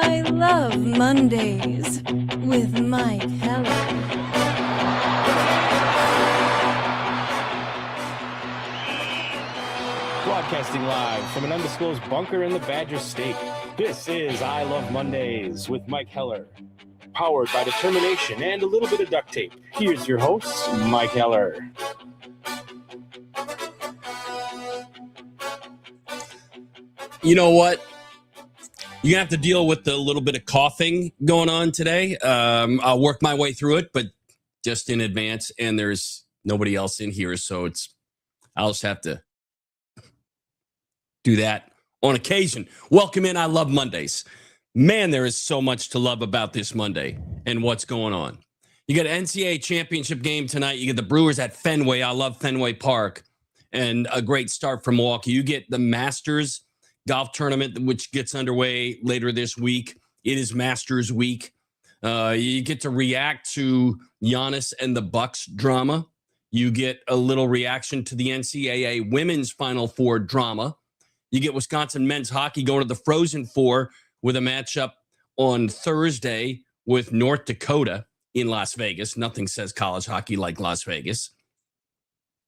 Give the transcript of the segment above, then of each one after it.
I love Mondays with Mike Heller. Broadcasting live from an undisclosed bunker in the Badger State. This is I Love Mondays with Mike Heller. Powered by determination and a little bit of duct tape. Here's your host, Mike Heller. You know what? You're going to have to deal with the little bit of coughing going on today. I'll work my way through it, but just in advance. And there's nobody else in here, so I'll just have to do that on occasion. Welcome in. I Love Mondays. Man, there is so much to love about this Monday and what's going on. You got an NCAA championship game tonight. You get the Brewers at Fenway. I love Fenway Park. And a great start from Milwaukee. You get the Masters golf tournament, which gets underway later this week. It is Masters week. You get to react to Giannis and the Bucks drama. You get a little reaction to the NCAA women's Final Four drama. You get Wisconsin men's hockey going to the Frozen Four with a matchup on Thursday with North Dakota in Las Vegas. Nothing says college hockey like Las Vegas.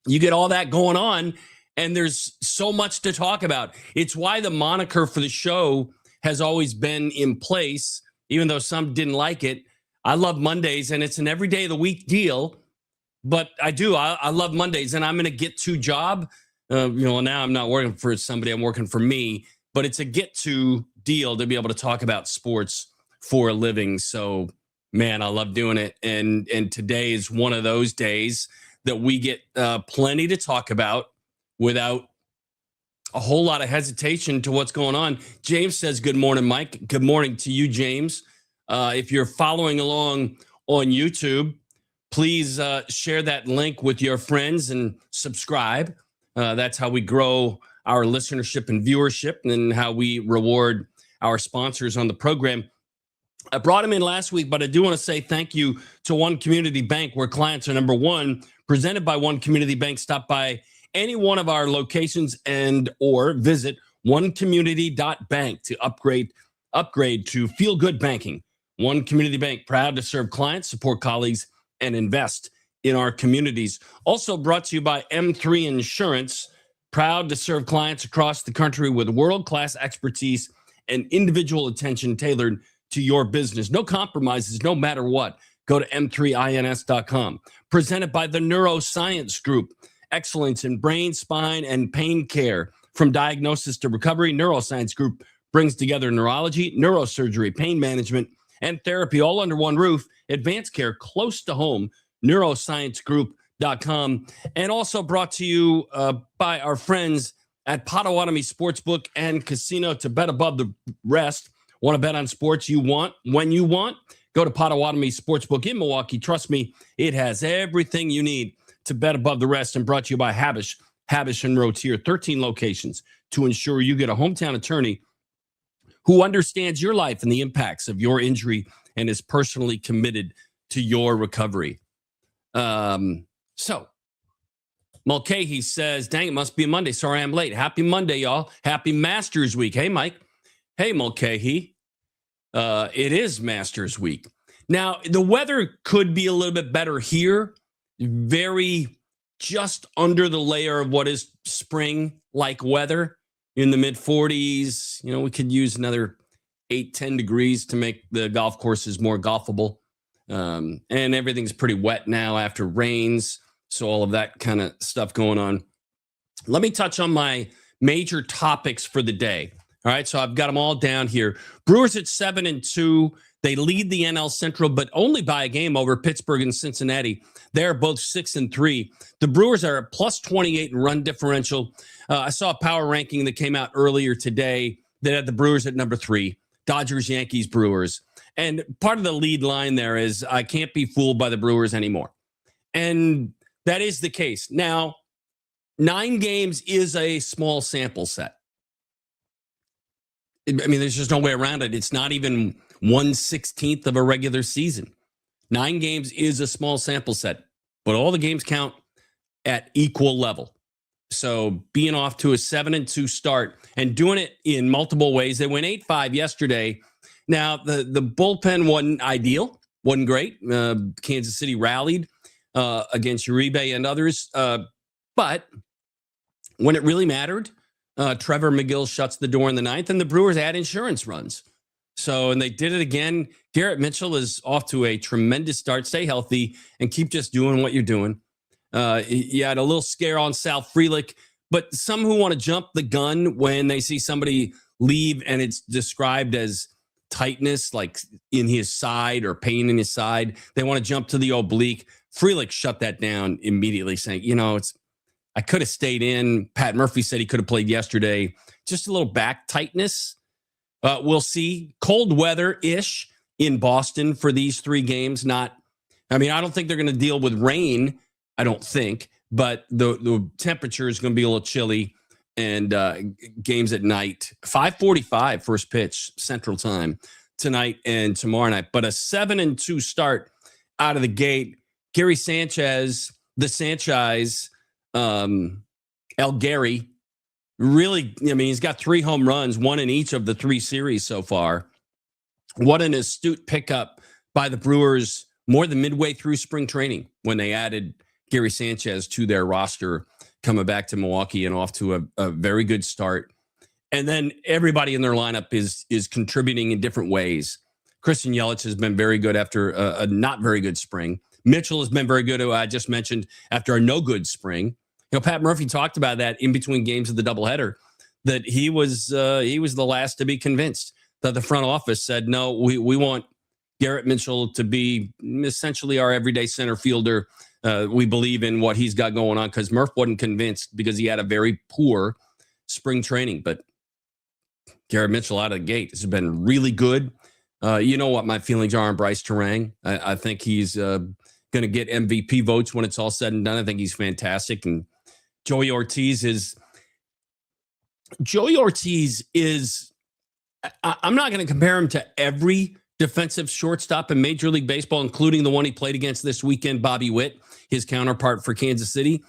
You get all that going on, and there's so much to talk about. It's why the moniker for the show has always been in place, even though some didn't like it. I love Mondays, and it's an every day of the week deal. But I love Mondays, and I'm in a get-to job. Now I'm not working for somebody. I'm working for me. But it's a get-to deal to be able to talk about sports for a living. So, man, I love doing it. And today is one of those days that we get plenty to talk about without a whole lot of hesitation to what's going on. James says, good morning, Mike. Good morning to you, James. If you're following along on YouTube, please share that link with your friends and subscribe. That's how we grow our listenership and viewership and how we reward our sponsors on the program. I brought him in last week, but I do want to say thank you to One Community Bank, where clients are number one, presented by One Community Bank. Stop by any one of our locations and or visit onecommunity.bank to upgrade to feel good banking. One Community Bank, proud to serve clients, support colleagues, and invest in our communities. Also brought to you by M3 Insurance, proud to serve clients across the country with world-class expertise and individual attention tailored to your business. No compromises, no matter what. Go to m3ins.com. Presented by the Neuroscience Group. Excellence in brain, spine, and pain care. From diagnosis to recovery, Neuroscience Group brings together neurology, neurosurgery, pain management, and therapy all under one roof. Advanced care close to home. Neurosciencegroup.com. And also brought to you by our friends at Potawatomi Sportsbook and Casino. To bet above the rest. Want to bet on sports you want when you want? Go to Potawatomi Sportsbook in Milwaukee. Trust me, it has everything you need to bet above the rest. And brought to you by Habish and Rotier. 13 locations to ensure you get a hometown attorney who understands your life and the impacts of your injury and is personally committed to your recovery. So Mulcahy says, dang, it must be a Monday. Sorry I'm late. Happy Monday, y'all. Happy Masters Week. Hey, Mike. Hey, Mulcahy. It is Masters Week. Now, the weather could be a little bit better here. Very just under the layer of what is spring-like weather in the mid-40s. You know, we could use another 8-10 degrees to make the golf courses more golfable. And everything's pretty wet now after rains. So all of that kind of stuff going on. Let me touch on my major topics for the day. All right, so I've got them all down here. Brewers at 7-2. They lead the NL Central, but only by a game over Pittsburgh and Cincinnati. They're both 6-3. The Brewers are at plus 28 in run differential. I saw a power ranking that came out earlier today that had the Brewers at number 3. Dodgers, Yankees, Brewers. And part of the lead line there is I can't be fooled by the Brewers anymore. And that is the case. Now, 9 games is a small sample set. I mean, there's just no way around it. It's not even 1/16 of a regular season. 9 games is a small sample set, but all the games count at equal level. So being off to a 7-2 start and doing it in multiple ways. They went 8-5 yesterday Now, the bullpen wasn't ideal, wasn't great. Kansas City rallied against Uribe and others. But when it really mattered, Trevor McGill shuts the door in the ninth, and the Brewers add insurance runs. So, and they did it again. Garrett Mitchell is off to a tremendous start. Stay healthy and keep just doing what you're doing. You had a little scare on Sal Frelick, but some who want to jump the gun when they see somebody leave and it's described as tightness, like in his side or pain in his side, they want to jump to the oblique. Frelick shut that down immediately, saying, I could have stayed in. Pat Murphy said he could have played yesterday. Just a little back tightness. We'll see. Cold weather-ish in Boston for these 3 games. I don't think they're going to deal with rain, I don't think, but the temperature is going to be a little chilly, and games at night. 5:45 first pitch Central Time tonight and tomorrow night. But a 7-2 start out of the gate. Gary Sanchez, the Sanchez, El Gary, really, he's got 3 home runs, 1 in each of the 3 series so far. What an astute pickup by the Brewers more than midway through spring training when they added Gary Sanchez to their roster, coming back to Milwaukee and off to a very good start. And then everybody in their lineup is contributing in different ways. Christian Yelich has been very good after a not very good spring. Mitchell has been very good, who I just mentioned, after a no good spring. Pat Murphy talked about that in between games of the doubleheader, that he was the last to be convinced, that the front office said, no, we want Garrett Mitchell to be essentially our everyday center fielder. We believe in what he's got going on, because Murph wasn't convinced because he had a very poor spring training. But Garrett Mitchell out of the gate has been really good. You know what my feelings are on Bryce Terang. I think he's going to get MVP votes when it's all said and done. I think he's fantastic. And Joey Ortiz is, I'm not going to compare him to every defensive shortstop in Major League Baseball, including the one he played against this weekend, Bobby Witt, his counterpart for Kansas City.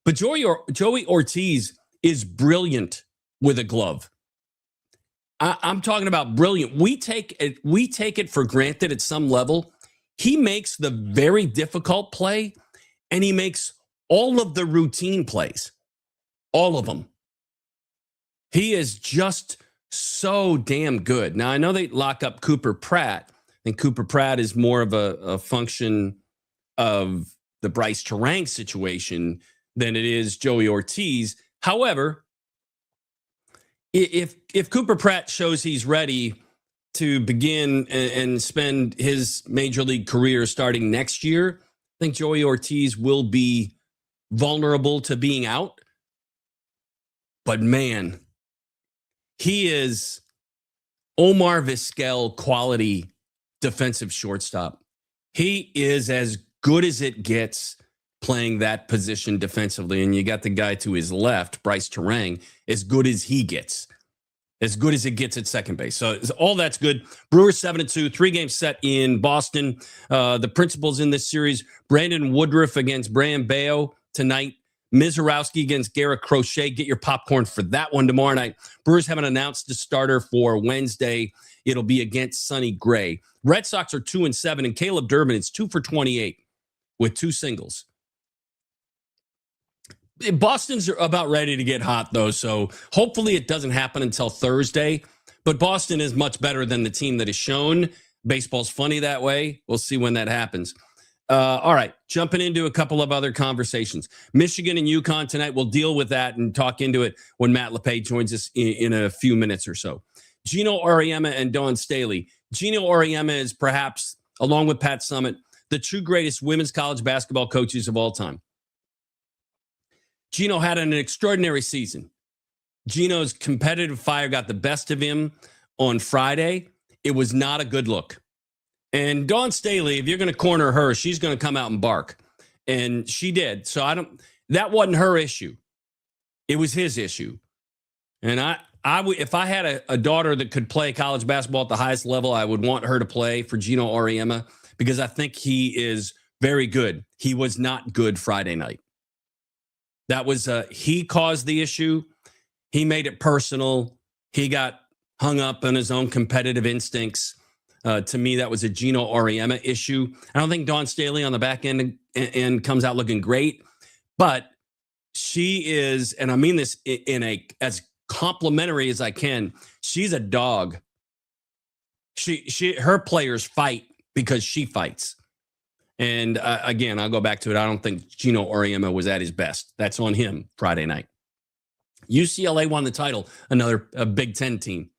But Joey Ortiz is brilliant with a glove. I'm talking about brilliant. We take it for granted at some level. He makes the very difficult play, and he makes all of the routine plays, all of them. He is just so damn good. Now, I know they lock up Cooper Pratt, and Cooper Pratt is more of a function of the Bryce Terang situation than it is Joey Ortiz. However, if Cooper Pratt shows he's ready to begin and spend his major league career starting next year, I think Joey Ortiz will be vulnerable to being out. But man, he is Omar Vizquel quality defensive shortstop. He is as good as it gets playing that position defensively. And you got the guy to his left, Bryce Terang, as good as he gets. As good as it gets at second base. So all that's good. Brewers 7-2, 3-game set in Boston. The principals in this series, Brandon Woodruff against Brian Bayo tonight. Mizorowski against Garrett Crochet. Get your popcorn for that one tomorrow night. Brewers haven't announced the starter for Wednesday. It'll be against Sonny Gray. Red Sox are 2-7, and Caleb Durbin is 2 for 28 with 2 singles. Boston's about ready to get hot, though, so hopefully it doesn't happen until Thursday. But Boston is much better than the team that is shown. Baseball's funny that way. We'll see when that happens. All right, jumping into a couple of other conversations. Michigan and UConn tonight. We'll deal with that and talk into it when Matt LePay joins us in a few minutes or so. Gino Auriemma and Dawn Staley. Gino Auriemma is perhaps, along with Pat Summitt, the 2 greatest women's college basketball coaches of all time. Gino had an extraordinary season. Gino's competitive fire got the best of him on Friday. It was not a good look. And Dawn Staley, if you're going to corner her, she's going to come out and bark. And she did. So that wasn't her issue. It was his issue. And if I had a daughter that could play college basketball at the highest level, I would want her to play for Gino Auriemma, because I think he is very good. He was not good Friday night. That was he caused the issue. He made it personal. He got hung up on his own competitive instincts. To me, that was a Gino Auriemma issue. I don't think Dawn Staley on the back end and comes out looking great, but she is, and I mean this in a as complimentary as I can. She's a dog. Her players fight because she fights. And again, I'll go back to it. I don't think Gino Auriemma was at his best. That's on him Friday night. UCLA won the title, another Big Ten team,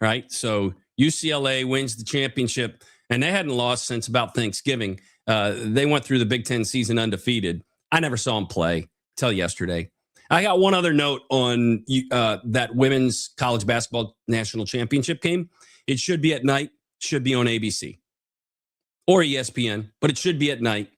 right? So UCLA wins the championship, and they hadn't lost since about Thanksgiving. They went through the Big Ten season undefeated. I never saw them play till yesterday. I got one other note on that women's college basketball national championship game. It should be at night, should be on ABC or ESPN, but it should be at night.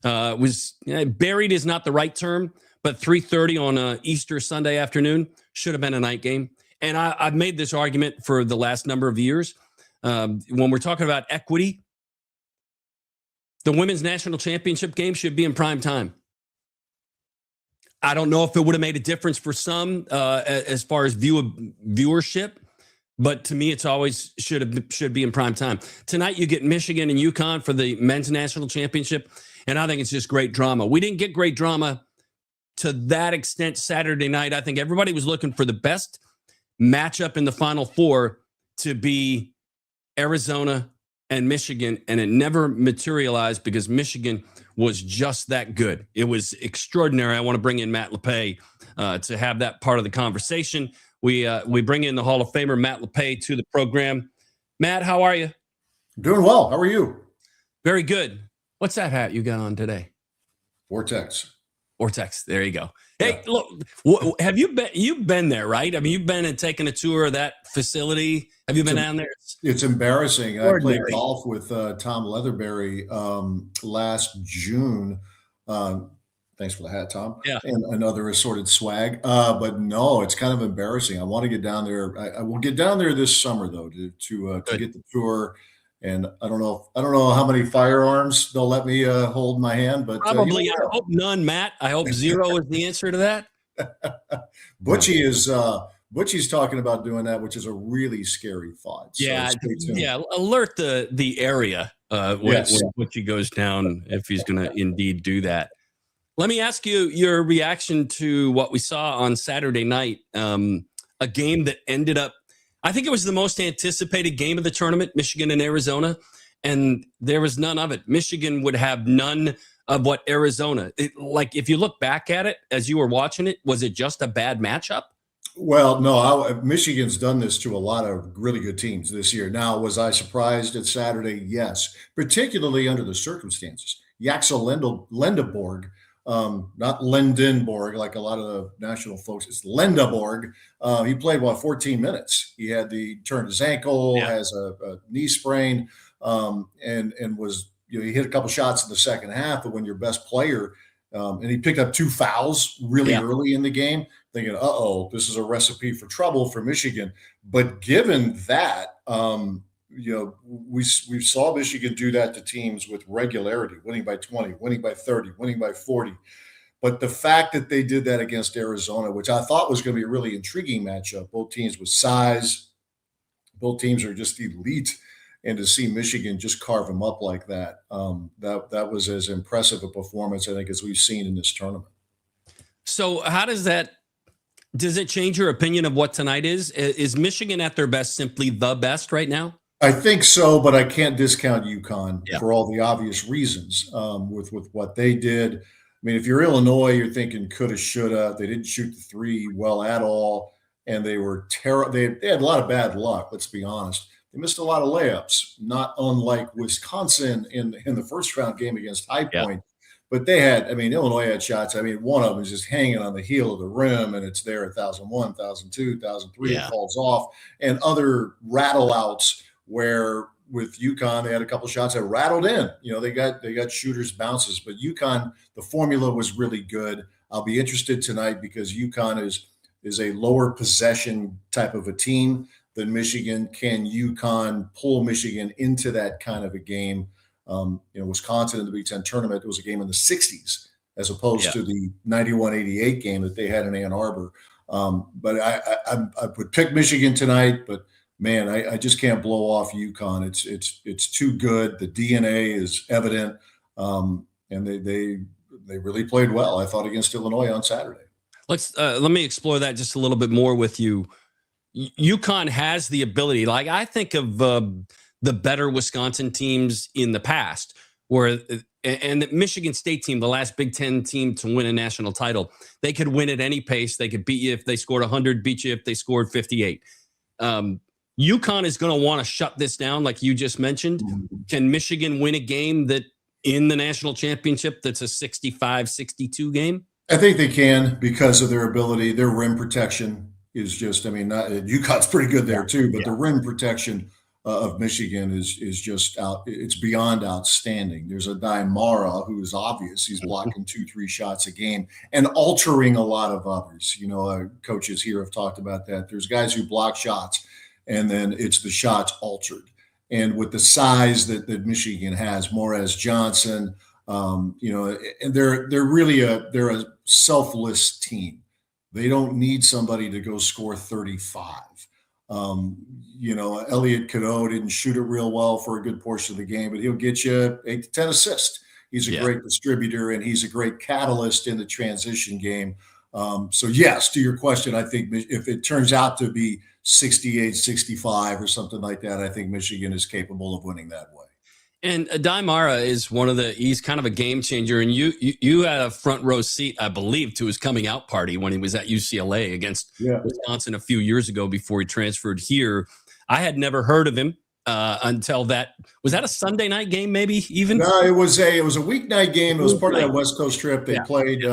Buried is not the right term, but 3:30 on Easter Sunday afternoon should have been a night game. And I've made this argument for the last number of years. When we're talking about equity, the women's national championship game should be in prime time. I don't know if it would have made a difference for some as far as viewership, but to me, it's always should be in prime time. Tonight, you get Michigan and UConn for the men's national championship, and I think it's just great drama. We didn't get great drama to that extent Saturday night. I think everybody was looking for the best matchup in the Final Four to be Arizona and Michigan, and it never materialized because Michigan was just that good. It was extraordinary. I want to bring in Matt LePay to have that part of the conversation. We bring in the Hall of Famer Matt LePay to the program. Matt, how are you? Doing well. How are you? Very good. What's that hat you got on today? Vortex. There you go. Hey, look, have you've been there, right? I mean, you've been and taken a tour of that facility. Have you been down there? It's embarrassing. I played golf with Tom Leatherberry last June. Thanks for the hat, Tom. Yeah. And another assorted swag. But no, it's kind of embarrassing. I want to get down there. I will get down there this summer though to get the tour. And I don't know how many firearms they'll let me hold in my hand, but probably. I hope none, Matt. I hope zero is the answer to that. Butchie's talking about doing that, which is a really scary thought. So yeah. Alert the area when Butchie goes down if he's going to indeed do that. Let me ask you your reaction to what we saw on Saturday night, a game that ended up. I think it was the most anticipated game of the tournament, Michigan and Arizona, and there was none of it. Michigan would have none of what Arizona. If you look back at it as you were watching it, was it just a bad matchup? Well, no, Michigan's done this to a lot of really good teams this year. Now, was I surprised at Saturday? Yes, particularly under the circumstances. Yaxel Lendeborg, not Lindenborg, like a lot of the national folks. It's Lendeborg. He played 14 minutes. He had turned his ankle, has a knee sprain, and was he hit a couple shots in the second half. But when your best player, and he picked up 2 fouls really early in the game, thinking, this is a recipe for trouble for Michigan. But given that, we saw Michigan do that to teams with regularity, winning by 20, winning by 30, winning by 40. But the fact that they did that against Arizona, which I thought was going to be a really intriguing matchup, both teams with size, both teams are just elite, and to see Michigan just carve them up like that, that was as impressive a performance, I think, as we've seen in this tournament. So how does it change your opinion of what tonight is? Is Michigan at their best simply the best right now? I think so, but I can't discount UConn for all the obvious reasons with what they did. I mean, if you're Illinois, you're thinking coulda, shoulda. They didn't shoot the three well at all, and they were terrible. They had a lot of bad luck, let's be honest. They missed a lot of layups, not unlike Wisconsin in the first round game against High Point. But Illinois had shots. One of them is just hanging on the heel of the rim, and it's there 1,001, 1,002, 1,003. It falls off. And other rattle outs where with UConn, they had a couple shots that rattled in. They got shooters, bounces. But UConn, the formula was really good. I'll be interested tonight because UConn is a lower possession type of a team than Michigan. Can UConn pull Michigan into that kind of a game? Wisconsin in the Big Ten tournament, it was a game in the 60s as opposed to the 91-88 game that they had in Ann Arbor. But I would pick Michigan tonight, but man, I just can't blow off UConn. It's too good. The DNA is evident, and they really played well, I thought, against Illinois on Saturday. Let me explore that just a little bit more with you. UConn has the ability, like I think of the better Wisconsin teams in the past, and the Michigan State team, the last Big Ten team to win a national title, they could win at any pace. They could beat you if they scored 100, beat you if they scored 58. UConn is going to want to shut this down, like you just mentioned. Can Michigan win a game that in the national championship that's a 65-62 game? I think they can because of their ability. Their rim protection is just, UConn's pretty good there too, but the rim protection of Michigan is just out. It's beyond outstanding. There's a Mara who is obvious. He's blocking 2-3 shots a game and altering a lot of others. Coaches here have talked about that. There's guys who block shots and then it's the shots altered. And with the size that Michigan has, Morez Johnson, and they're really they're a selfless team. They don't need somebody to go score 35. Elliot Cadeau didn't shoot it real well for a good portion of the game, but he'll get you 8 to 10 assists. He's a great distributor and he's a great catalyst in the transition game. So yes, to your question, I think if it turns out to be 68-65 or something like that, I think Michigan is capable of winning that way. And Mara is he's kind of a game changer. And you had a front row seat, I believe, to his coming out party when he was at UCLA against Wisconsin a few years ago before he transferred here. I had never heard of him until that. Was that a Sunday night game, maybe even? No, it was a weeknight game. It was part of that West Coast trip. They played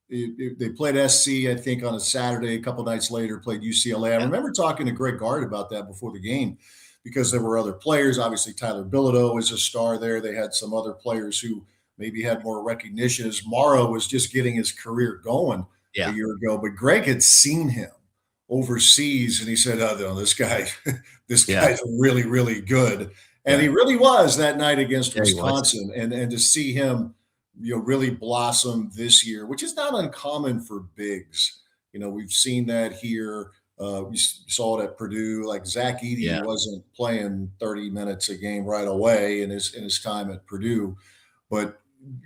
they played SC, I think, on a Saturday. A couple nights later, played UCLA. I remember talking to Greg Gard about that before the game, because there were other players. Obviously, Tyler Bilodeau is a star there. They had some other players who maybe had more recognition as Morrow was just getting his career going a year ago. But Greg had seen him overseas, and he said, this guy's really, really good. And he really was that night against Wisconsin. And to see him really blossom this year, which is not uncommon for bigs. We've seen that here. We saw it at Purdue. Like Zach Edey wasn't playing 30 minutes a game right away in his time at Purdue, but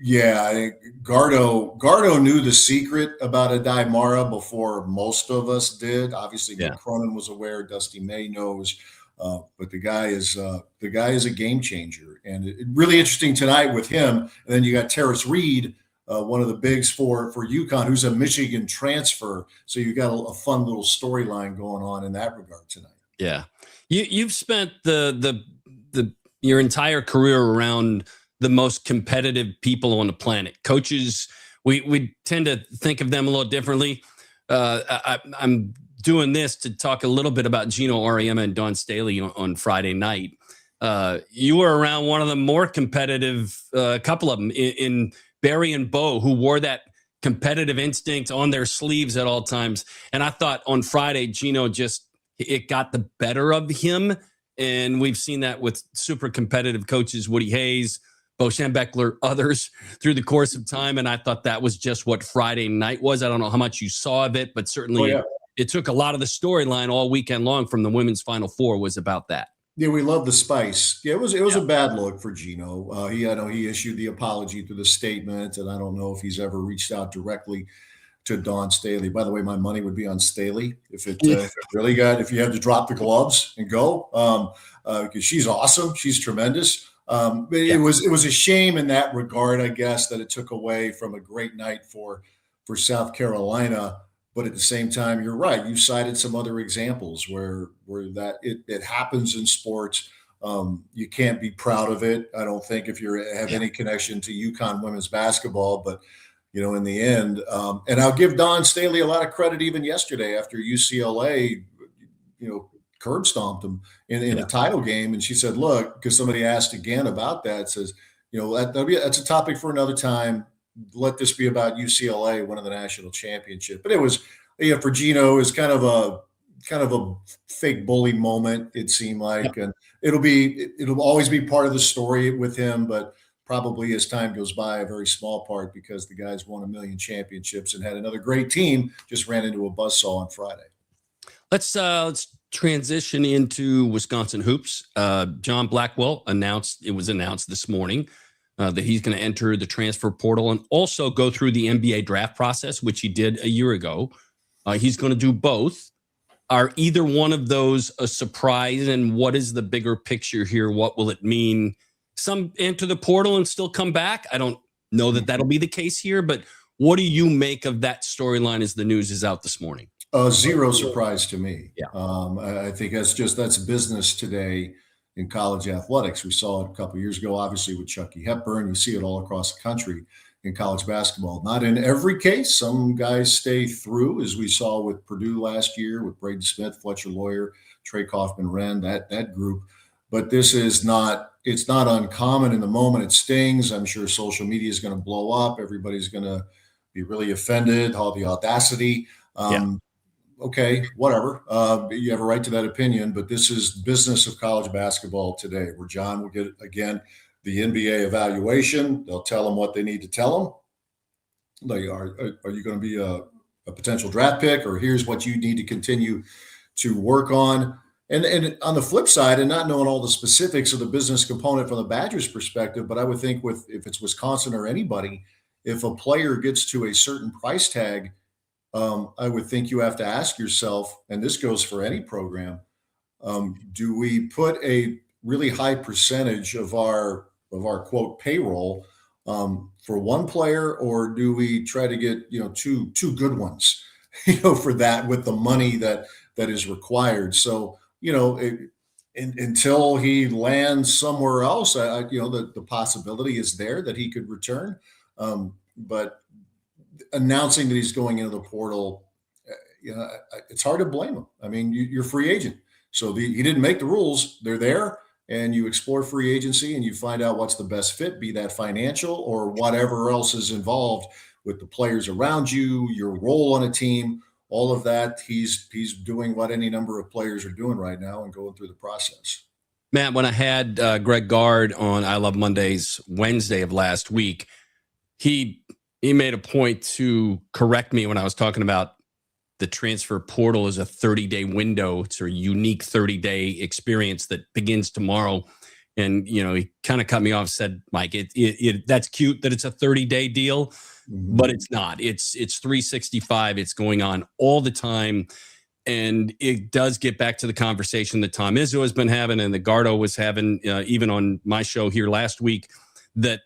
I think Gardo knew the secret about Adai Mara before most of us did. Obviously, Nick Cronin was aware. Dusty May knows, but the guy is a game changer, and it really interesting tonight with him. And then you got Terrace Reed, one of the bigs for UConn, who's a Michigan transfer. So you got a fun little storyline going on in that regard tonight. Yeah, you've spent your entire career around the most competitive people on the planet. Coaches, we tend to think of them a little differently. I'm doing this to talk a little bit about Gino Auriemma and Dawn Staley on Friday night. You were around one of the more competitive, couple of them in Barry and Bo, who wore that competitive instinct on their sleeves at all times. And I thought on Friday, Gino it got the better of him. And we've seen that with super competitive coaches, Woody Hayes, Bo Schembechler, others through the course of time. And I thought that was just what Friday night was. I don't know how much you saw of it, but certainly it took a lot of the storyline all weekend long from the women's Final Four was about that. Yeah, we love the spice. Yeah, it was a bad look for Gino. He issued the apology through the statement, and I don't know if he's ever reached out directly to Dawn Staley. By the way, my money would be on Staley if you had to drop the gloves and go, because she's awesome, she's tremendous. It was a shame in that regard, I guess, that it took away from a great night for South Carolina. But at the same time, you're right. You cited some other examples where that it happens in sports. You can't be proud of it, I don't think, if you have any connection to UConn women's basketball. But in the end, and I'll give Dawn Staley a lot of credit even yesterday after UCLA, curb stomped them in the title game. And she said, look, because somebody asked again about that, says, that's a topic for another time. Let this be about UCLA winning the national championship. But it was, for Gino, is kind of a fake bully moment, it seemed like. And it'll always be part of the story with him, but probably as time goes by, a very small part, because the guy's won 1 million championships and had another great team, just ran into a buzzsaw on Friday. Let's transition into Wisconsin hoops. John Blackwell announced this morning that he's going to enter the transfer portal and also go through the NBA draft process, which he did a year ago. He's going to do both. Are either one of those a surprise? And what is the bigger picture here? What will it mean? Some enter the portal and still come back. I don't know that that'll be the case here, but what do you make of that storyline as the news is out this morning? Zero surprise to me. Yeah. I think that's business today in college athletics. We saw it a couple of years ago, obviously with Chucky Hepburn. You see it all across the country in college basketball. Not in every case. Some guys stay through, as we saw with Purdue last year with Braden Smith, Fletcher Lawyer, Trey Kaufman-Renn, that group. But this is not, it's not uncommon in the moment. It stings. I'm sure social media is going to blow up. Everybody's going to be really offended, all the audacity. Okay, whatever. You have a right to that opinion, but this is business of college basketball today, where John will get, again, the NBA evaluation. They'll tell them what they need to tell them. Like, are you going to be a potential draft pick, or here's what you need to continue to work on? And on the flip side, and not knowing all the specifics of the business component from the Badgers' perspective, but I would think if it's Wisconsin or anybody, if a player gets to a certain price tag, I would think you have to ask yourself, and this goes for any program, do we put a really high percentage of our quote payroll for one player, or do we try to get two good ones for that with the money that is required? So until he lands somewhere else, the possibility is there that he could return, but announcing that he's going into the portal, it's hard to blame him. I mean, you're a free agent. So he didn't make the rules. They're there, and you explore free agency and you find out what's the best fit, be that financial or whatever else is involved with the players around you, your role on a team, all of that. He's doing what any number of players are doing right now and going through the process. Matt, when I had Greg Gard on I Love Mondays Wednesday of last week, he made a point to correct me when I was talking about the transfer portal is a 30-day window. It's a unique 30-day experience that begins tomorrow. And, he kind of cut me off, said, Mike, that's cute that it's a 30-day deal, but it's not. It's 365. It's going on all the time. And it does get back to the conversation that Tom Izzo has been having and that Gardo was having, even on my show here last week, that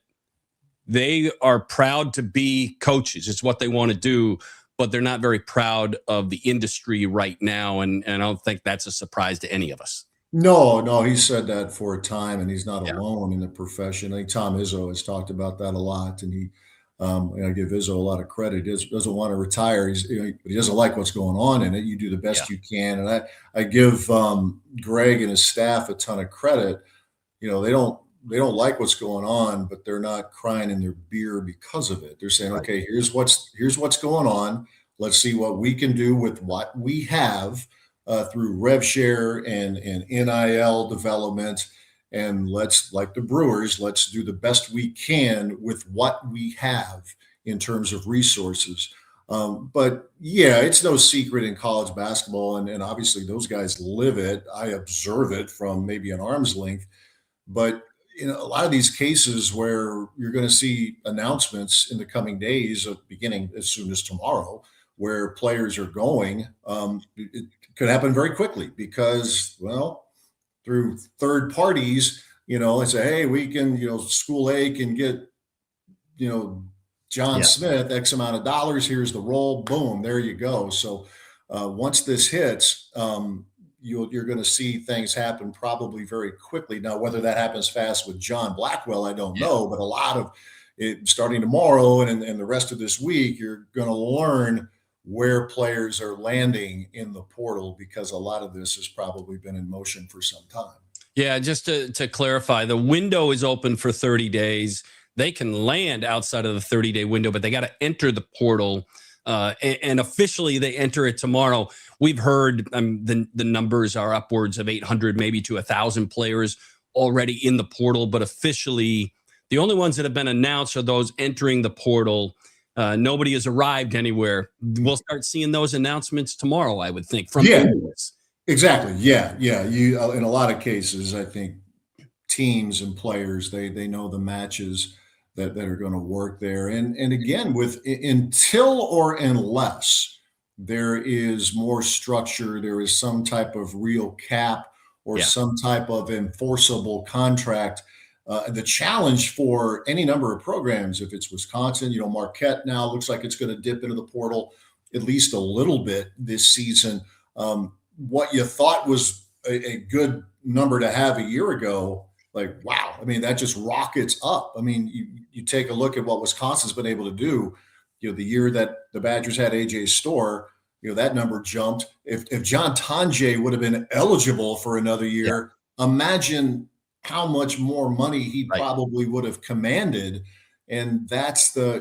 they are proud to be coaches. It's what they want to do, but they're not very proud of the industry right now. And I don't think that's a surprise to any of us. No, he said that for a time, and he's not alone in the profession. I think Tom Izzo has talked about that a lot, and I give Izzo a lot of credit. He doesn't want to retire. He doesn't like what's going on in it. You do the best you can, and I give Greg and his staff a ton of credit. They don't like what's going on, but they're not crying in their beer because of it. They're saying, okay, here's what's going on. Let's see what we can do with what we have through rev share and NIL development. And let's, like the Brewers, let's do the best we can with what we have in terms of resources. But yeah, it's no secret in college basketball. And obviously those guys live it. I observe it from maybe an arm's length, but a lot of these cases where you're going to see announcements in the coming days, beginning as soon as tomorrow, where players are going, it could happen very quickly because, through third parties, they say, hey, we can, school A can get, John Smith, X amount of dollars. Here's the roll. Boom, there you go. So once this hits, you're going to see things happen probably very quickly. Now, whether that happens fast with John Blackwell, I don't know, but a lot of it starting tomorrow and the rest of this week, you're going to learn where players are landing in the portal because a lot of this has probably been in motion for some time. Yeah, just to clarify, the window is open for 30 days. They can land outside of the 30-day window, but they got to enter the portal. And officially they enter it tomorrow. We've heard the numbers are upwards of 800, maybe to 1,000 players already in the portal. But officially, the only ones that have been announced are those entering the portal. Nobody has arrived anywhere. We'll start seeing those announcements tomorrow, I would think, from Exactly. Yeah. Yeah. You in a lot of cases, I think teams and players they know the matches that are going to work there. And again, until or unless there is more structure, there is some type of real cap or Yeah. some type of enforceable contract. The challenge for any number of programs, if it's Wisconsin, Marquette now looks like it's going to dip into the portal at least a little bit this season. What you thought was a good number to have a year ago, like, wow, I mean, that just rockets up. I mean, you take a look at what Wisconsin's been able to do, the year that the Badgers had AJ Storr, that number jumped. If John Tonje would have been eligible for another year, imagine how much more money he probably would have commanded. And that's I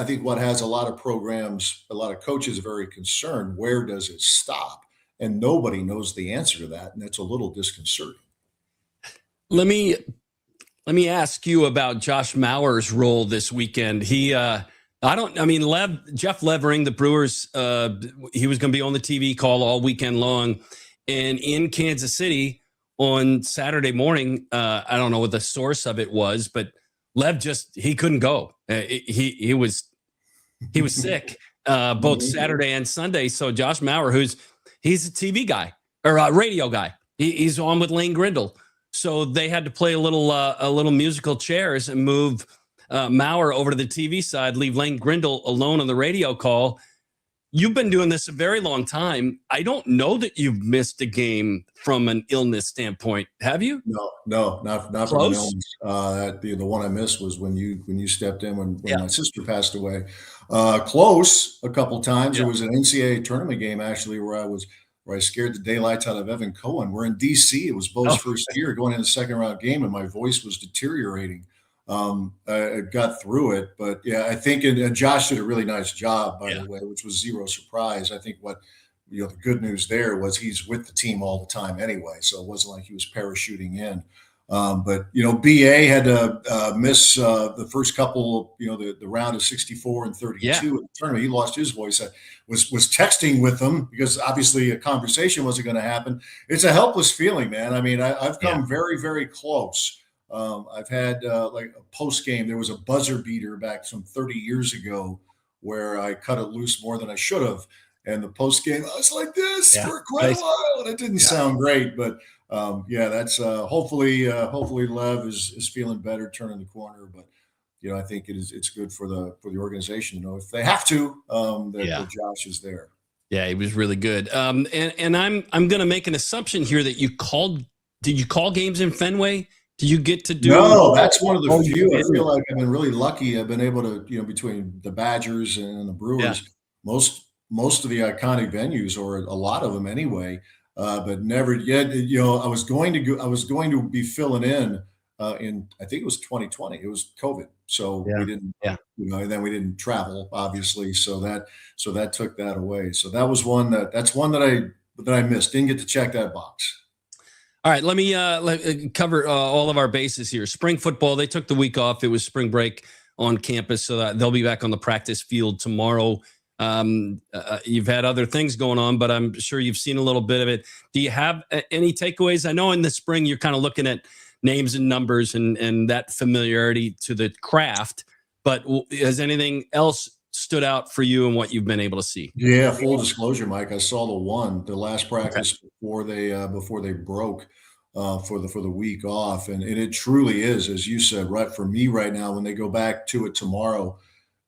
think what has a lot of programs, a lot of coaches very concerned. Where does it stop? And nobody knows the answer to that. And that's a little disconcerting. Let me ask you about Josh Maurer's role this weekend. Jeff Levering, the Brewers, he was going to be on the TV call all weekend long. And in Kansas City on Saturday morning, I don't know what the source of it was, but Lev he couldn't go. He was sick both Saturday and Sunday. So Josh Maurer, he's a TV guy or a radio guy. He's on with Lane Grindle. So they had to play a little musical chairs and move Maurer over to the TV side, leave Lane Grindle alone on the radio call. You've been doing this a very long time. I don't know that you've missed a game from an illness standpoint. Have you? No, not from an illness. The one I missed was when you stepped in when my sister passed away. Close a couple times. Yeah. It was an NCAA tournament game actually where I scared the daylights out of Evan Cohen. We're in DC. It was Bo's first year going into the second round game, and my voice was deteriorating. I got through it, but yeah, I think Josh did a really nice job, by the way, which was zero surprise. I think the good news there was he's with the team all the time anyway, so it wasn't like he was parachuting in. But BA had to miss the first couple, the round of 64 and 32 in the tournament. He lost his voice. I was texting with him because obviously a conversation wasn't going to happen. It's a helpless feeling, man. I mean, I've come very, very close. I've had like a post game. There was a buzzer beater back some 30 years ago where I cut it loose more than I should have. And the post game, I was like this for quite a while, and it didn't sound great. But that's hopefully Lev is feeling better, turning the corner. But I think it's good for the organization. If they have to, that Josh is there. Yeah, he was really good. And I'm going to make an assumption here that you called. Did you call games in Fenway? Do you get to do? No, that's one of the few. I feel like I've been really lucky. I've been able to, between the Badgers and the Brewers, most of the iconic venues, or a lot of them anyway, but never yet. I was going to be filling in I think it was 2020. It was COVID, so we didn't. Yeah. And then we didn't travel, obviously. So that took that away. So that was that's one that I missed. Didn't get to check that box. All right, let me cover all of our bases here. Spring football, they took the week off. It was spring break on campus, so that they'll be back on the practice field tomorrow. You've had other things going on, but I'm sure you've seen a little bit of it. Do you have any takeaways? I know in the spring you're kind of looking at names and numbers and that familiarity to the craft, but has anything else stood out for you and what you've been able to see? Yeah, full disclosure, Mike. I saw the last practice before they broke for the week off, and it truly is, as you said, right for me right now. When they go back to it tomorrow,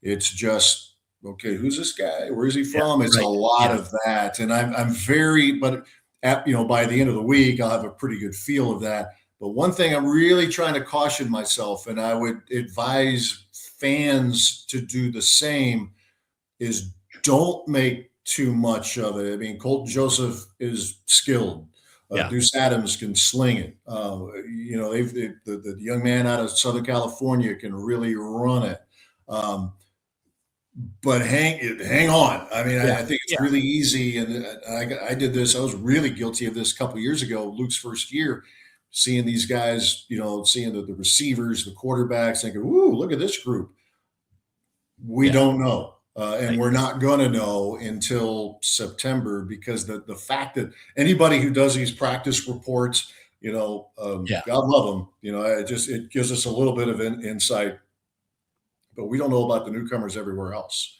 it's just okay. Who's this guy? Where is he from? It's a lot of that, and I'm very. But by the end of the week, I'll have a pretty good feel of that. But one thing I'm really trying to caution myself, and I would advise fans to do the same, is don't make too much of it. I mean, Colton Joseph is skilled. Deuce Adams can sling it. The young man out of Southern California can really run it. But hang on. I mean, I think it's really easy. And I did this. I was really guilty of this a couple of years ago, Luke's first year, seeing these guys, seeing the receivers, the quarterbacks, thinking, ooh, look at this group. We don't know. And we're not going to know until September, because the fact that anybody who does these practice reports, God love them, it gives us a little bit of insight, but we don't know about the newcomers everywhere else.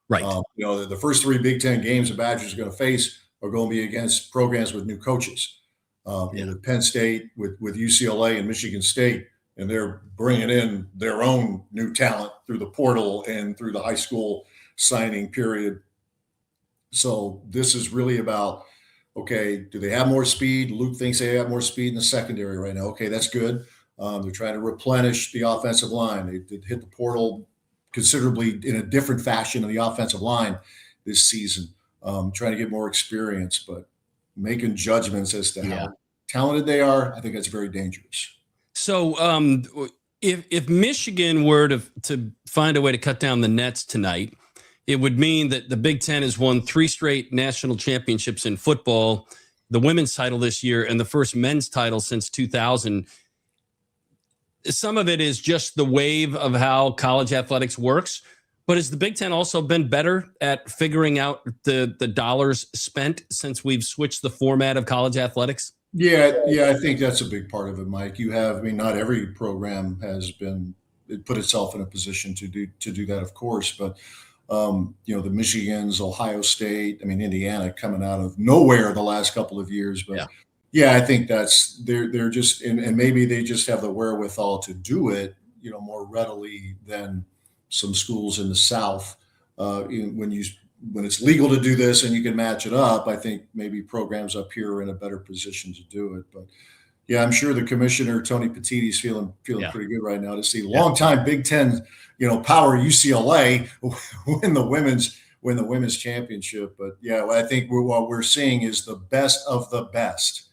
Right. The first 3 Big Ten games the Badgers are going to face are going to be against programs with new coaches. With Penn State, with UCLA and Michigan State, and they're bringing in their own new talent through the portal and through the high school signing period. So this is really about, okay, do they have more speed? Luke thinks they have more speed in the secondary right now. Okay, that's good. They're trying to replenish the offensive line. They hit the portal considerably in a different fashion in the offensive line this season, trying to get more experience, but making judgments as to how talented they are, I think that's very dangerous. So if Michigan were to find a way to cut down the nets tonight, it would mean that the Big Ten has won 3 straight national championships in football, the women's title this year, and the first men's title since 2000. Some of it is just the wave of how college athletics works, but has the Big Ten also been better at figuring out the dollars spent since we've switched the format of college athletics? Yeah, I think that's a big part of it, Mike. Not every program has put itself in a position to do that, of course, but the Michigans, Ohio State, Indiana coming out of nowhere the last couple of years, but I think they're just, and maybe they just have the wherewithal to do it, more readily than some schools in the South. When it's legal to do this and you can match it up, I think maybe programs up here are in a better position to do it. But I'm sure the commissioner, Tony Petitti's feeling pretty good right now to see longtime Big Ten, power UCLA win the women's championship. But I think what we're seeing is the best of the best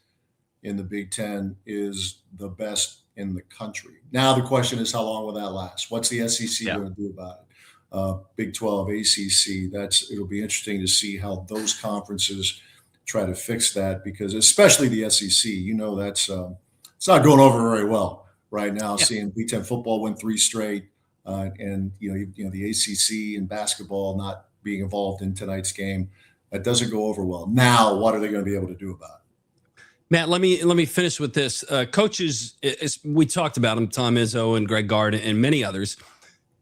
in the Big Ten is the best in the country. Now the question is, how long will that last? What's the SEC going to do about it? Big 12, ACC, it'll be interesting to see how those conferences try to fix that, because especially the SEC, that's it's not going over very well right now. Seeing Big Ten football win 3 straight, and the ACC and basketball not being involved in tonight's game, that doesn't go over well. Now, what are they going to be able to do about it? Matt, let me finish with this. Coaches, we talked about them, Tom Izzo and Greg Gard and many others.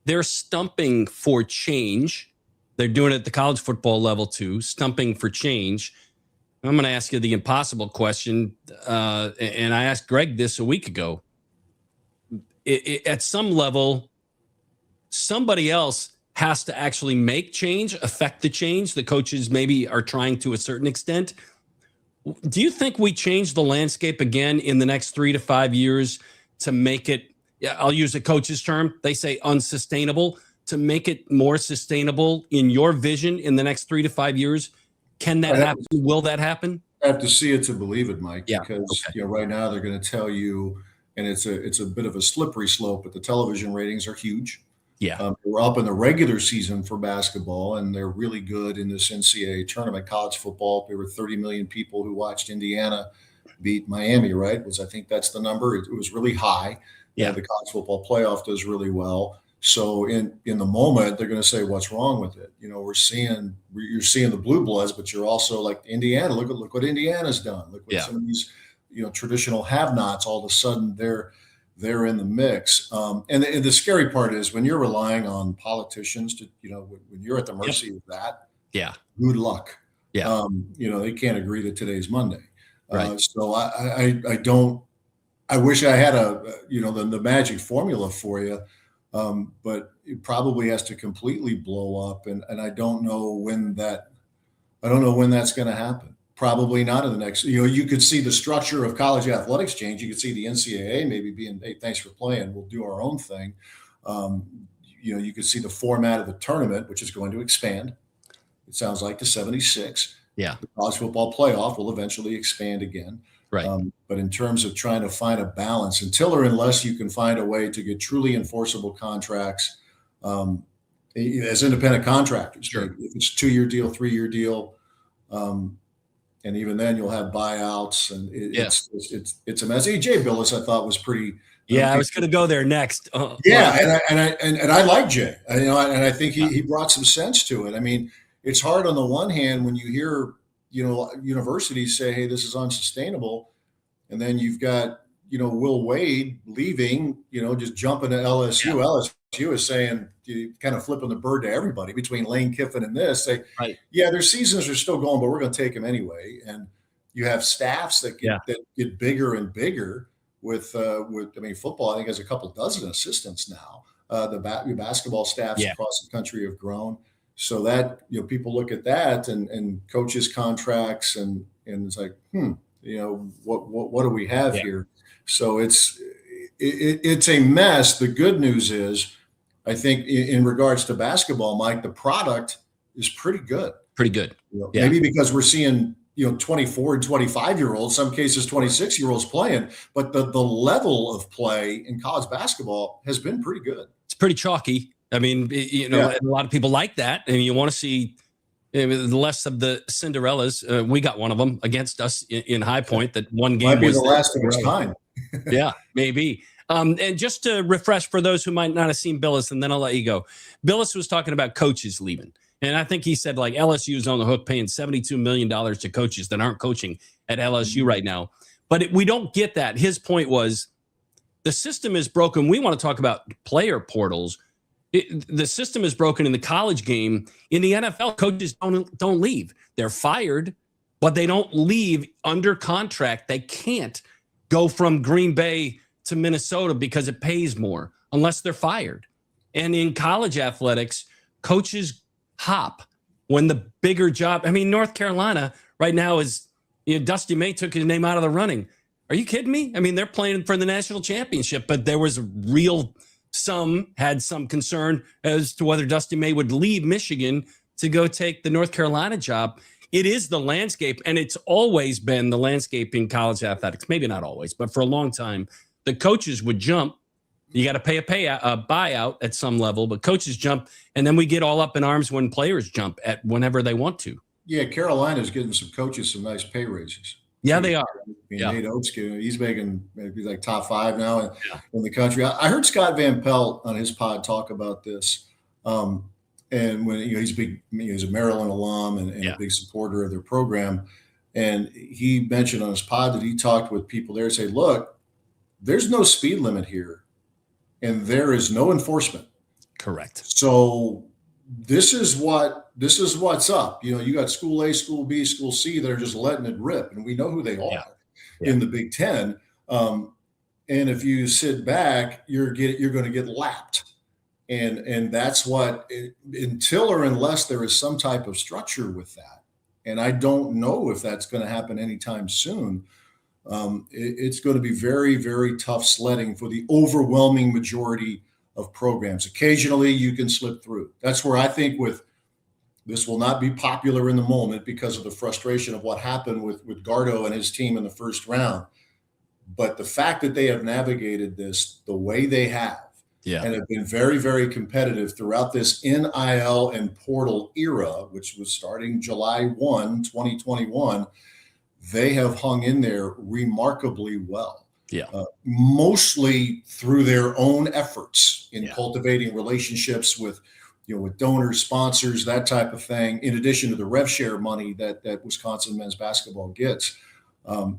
They're stumping for change. They're doing it at the college football level too, stumping for change. I'm going to ask you the impossible question, and I asked Greg this a week ago. At some level, somebody else has to actually make change, affect the change. The coaches maybe are trying to a certain extent. Do you think we change the landscape again in the next 3 to 5 years to make it, I'll use a coach's term, they say unsustainable, to make it more sustainable in your vision in the next 3 to 5 years? Can that happen? Will that happen? I have to see it to believe it, Mike, Yeah. because right now they're going to tell you, and it's a bit of a slippery slope, but the television ratings are huge. Yeah. We're up in the regular season for basketball, and they're really good in this NCAA tournament. College football, there were 30 million people who watched Indiana beat Miami, right? I think that's the number. It was really high. Yeah. The college football playoff does really well. So in the moment, they're going to say, what's wrong with it? You're seeing the blue bloods, but you're also like Indiana. Look what Indiana's done. Look what some of these, traditional have-nots, all of a sudden they're in the mix. And the scary part is when you're relying on politicians to, when you're at the mercy of that, good luck. Yeah. They can't agree to today's Monday. Right. So I wish I had the magic formula for you. But it probably has to completely blow up. And I don't know when that's going to happen. Probably not in the next, you could see the structure of college athletics change. You could see the NCAA maybe being, hey, thanks for playing, we'll do our own thing. You could see the format of the tournament, which is going to expand. It sounds like to 76. Yeah. The college football playoff will eventually expand again. Right. But in terms of trying to find a balance, until or unless you can find a way to get truly enforceable contracts as independent contractors, Sure. If it's a 2-year deal, 3-year deal, and even then you'll have buyouts, and it's a mess. AJ Billis, I thought, was pretty Yeah, I was going to go there next. Yeah, and I like Jay. And I think he brought some sense to it. I mean, it's hard on the one hand when you hear universities say, "Hey, this is unsustainable," and then you've got Will Wade leaving, just jumping to LSU. LSU is saying, kind of flipping the bird to everybody between Lane Kiffin and this. Right. Yeah, their seasons are still going, but we're going to take them anyway. And you have staffs that get bigger and bigger. With football, I think has a couple dozen assistants now. The basketball staffs across the country have grown, so that people look at that and coaches' contracts and it's like, what do we have here? So it's a mess. The good news is, I think in regards to basketball, Mike, the product is pretty good. Pretty good. Maybe because we're seeing 24 and 25-year-olds, some cases 26-year-olds playing, but the level of play in college basketball has been pretty good. It's pretty chalky. I mean, and a lot of people like that. And you want to see less of the Cinderellas. We got one of them against us in High Point. That one game might be was the last of its time. Yeah, maybe. And just to refresh for those who might not have seen Billis, and then I'll let you go. Billis was talking about coaches leaving. And I think he said like LSU is on the hook paying $72 million to coaches that aren't coaching at LSU right now. But we don't get that. His point was the system is broken. We want to talk about player portals. The system is broken in the college game. In the NFL, coaches don't leave. They're fired, but they don't leave under contract. They can't go from Green Bay to Minnesota because it pays more unless they're fired. And in college athletics, coaches hop when the bigger job. I mean, North Carolina right now is, Dusty May took his name out of the running. Are you kidding me? I mean, they're playing for the national championship, but there was had some concern as to whether Dusty May would leave Michigan to go take the North Carolina job. It is the landscape, and it's always been the landscape in college athletics. Maybe not always, but for a long time, the coaches would jump. You got to pay a buyout at some level, but coaches jump, and then we get all up in arms when players jump at whenever they want to. Yeah, Carolina's getting some coaches some nice pay raises. Yeah, they are. Nate Oates, he's making maybe like top 5 now in the country. I heard Scott Van Pelt on his pod talk about this, and when he's a Maryland alum and a big supporter of their program, and he mentioned on his pod that he talked with people there and say, "Look, there's no speed limit here, and there is no enforcement." Correct. So this is what's up. You got school A, school B, school C that are just letting it rip, and we know who they are in the Big Ten. And if you sit back, you're going to get lapped, and that's what until or unless there is some type of structure with that. And I don't know if that's going to happen anytime soon. It's going to be very, very tough sledding for the overwhelming majority of programs. Occasionally you can slip through. That's where I think this will not be popular in the moment because of the frustration of what happened with Gardo and his team in the first round. But the fact that they have navigated this the way they have and have been very, very competitive throughout this NIL and portal era, which was starting July 1, 2021, they have hung in there remarkably well. Mostly through their own efforts in cultivating relationships with donors, sponsors, that type of thing, in addition to the rev share money that Wisconsin men's basketball gets.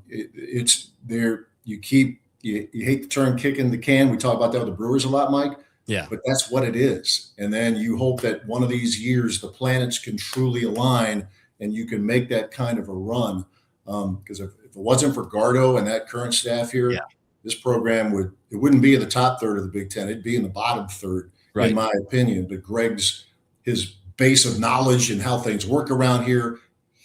It's there. You hate the term kicking the can. We talk about that with the Brewers a lot, Mike. Yeah. But that's what it is. And then you hope that one of these years the planets can truly align and you can make that kind of a run. Because if it wasn't for Gardo and that current staff here, this program wouldn't be in the top third of the Big Ten. It'd be in the bottom third, in my opinion. But his base of knowledge and how things work around here,